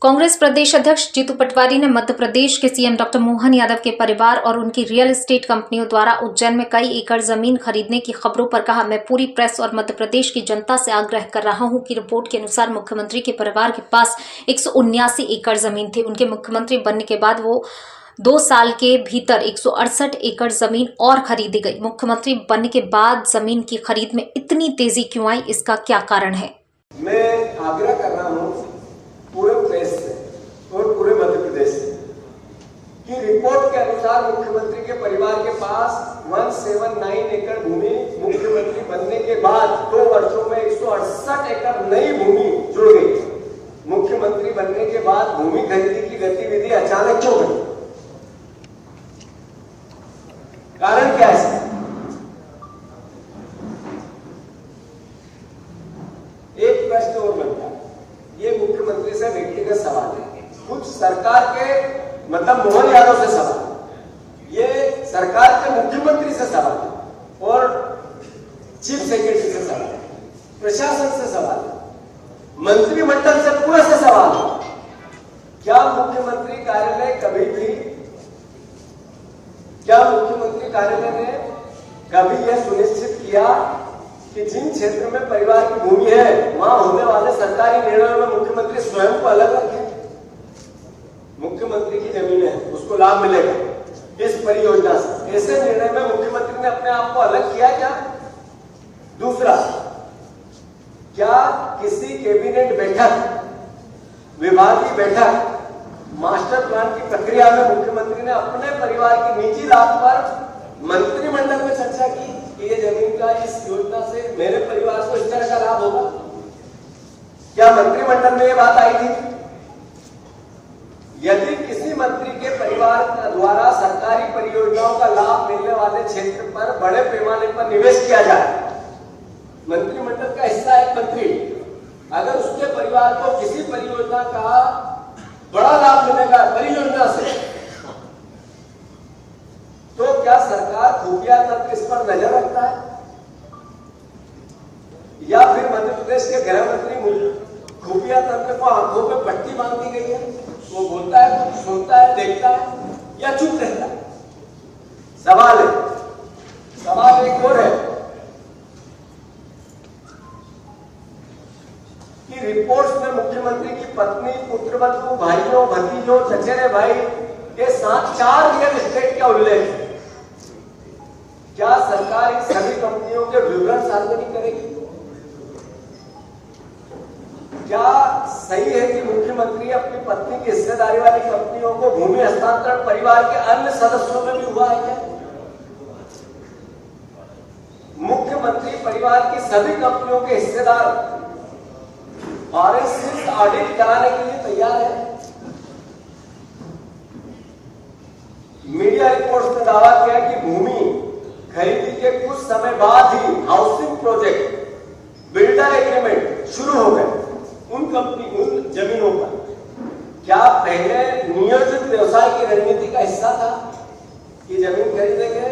कांग्रेस प्रदेश अध्यक्ष जीतू पटवारी ने मध्य प्रदेश के सीएम डॉक्टर मोहन यादव के परिवार और उनकी रियल एस्टेट कंपनियों द्वारा उज्जैन में कई एकड़ जमीन खरीदने की खबरों पर कहा, मैं पूरी प्रेस और मध्य प्रदेश की जनता से आग्रह कर रहा हूं कि रिपोर्ट के अनुसार मुख्यमंत्री के परिवार के पास 179 एकड़ जमीन थी। उनके मुख्यमंत्री बनने के बाद वो 2 साल के भीतर 168 एकड़ जमीन और खरीदी गई। मुख्यमंत्री बनने के बाद जमीन की खरीद में इतनी तेजी क्यों आई, इसका क्या कारण है? मैं आग्रह कर रहा हूं पूरे प्रेस से और पूरे मध्य प्रदेश से कि रिपोर्ट के अनुसार मुख्यमंत्री के परिवार के पास 179 एकड़ भूमि मुख्यमंत्री बनने के बाद 2 वर्षों में 168 एकड़ नई भूमि जुड़ गई। मुख्यमंत्री बनने के बाद भूमि खरीदी की गतिविधि अचानक क्यों गई? कारण क्या है? एक प्रश्न और बनता है, ये मुख्यमंत्री से व्यक्तिगत सवाल है, कुछ सरकार के मतलब मोहन यादव से सवाल, ये सरकार के मुख्यमंत्री से सवाल और चीफ सेक्रेटरी से सवाल, प्रशासन से सवाल, मंत्रिमंडल से पूरे से सवाल। क्या मुख्यमंत्री कार्यालय ने कभी यह सुनिश्चित किया कि जिन क्षेत्र में परिवार की भूमि है वहां होने वाले सरकारी निर्णयों में मुख्यमंत्री स्वयं को अलग रखे? मुख्यमंत्री की जमीन है, उसको लाभ मिलेगा इस परियोजना से, ऐसे निर्णय में मुख्यमंत्री ने अपने आप को अलग किया क्या? दूसरा, क्या किसी कैबिनेट बैठक, विभागीय बैठक, मास्टर प्लान की प्रक्रिया में मुख्यमंत्री ने अपने परिवार की निजी लाभ पर मंत्रिमंडल में चर्चा की कि ये जमीन का इस योजना से मेरे परिवार को इस तरह का लाभ होगा? क्या मंत्रिमंडल में ये बात आई थी? यदि किसी मंत्री के परिवार द्वारा सरकारी परियोजनाओं का लाभ मिलने वाले क्षेत्र पर बड़े पैमाने पर निवेश किया जाए, मंत्रिमंडल का हिस्सा एक मंत्री, अगर उसके परिवार को किसी परियोजना का बड़ा लाभ मिलेगा परियोजना से, तो क्या सरकार खुफिया तंत्र इस पर नजर रखता है? या फिर मध्य प्रदेश के गृह मंत्री खुफिया तंत्र को आंखों पे पट्टी बांध दी गई है, वो बोलता है, कुछ सुनता है, देखता है या चुप रहता है? सवाल एक और है कि रिपोर्ट्स में मुख्यमंत्री की पत्नी, पुत्रवधू, भाइयों, भतीजों, चचेरे भाई के साथ 4 रियल एस्टेट का उल्लेख है। क्या सरकार इन सभी कंपनियों के विवरण सार्वजनिक करेगी? क्या सही है कि मुख्यमंत्री अपनी पत्नी की हिस्सेदारी वाली कंपनियों को भूमि हस्तांतरण परिवार के अन्य सदस्यों में भी हुआ है क्या? मुख्यमंत्री परिवार की सभी कंपनियों के हिस्सेदार फॉरेंसिक ऑडिट कराने के लिए तैयार है? मीडिया रिपोर्ट्स में दावा किया कि भूमि खरीदी के कुछ समय बाद ही हाउसिंग प्रोजेक्ट, बिल्डर एग्रीमेंट शुरू हो गए उन जमीनों पर। क्या पहले नियोजित व्यवसाय की रणनीति का हिस्सा था कि जमीन खरीदेंगे,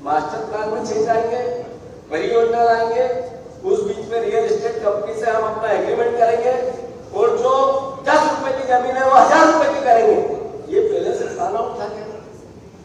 मास्टर प्लान में चेंज आएंगे, परियोजना लाएंगे, उस बीच में रियल एस्टेट कंपनी से हम अपना एग्रीमेंट करेंगे और जो 10 रुपए की जमीन है वो 1000 रुपए की करेंगे? ये पहले से प्लान आउट था क्या?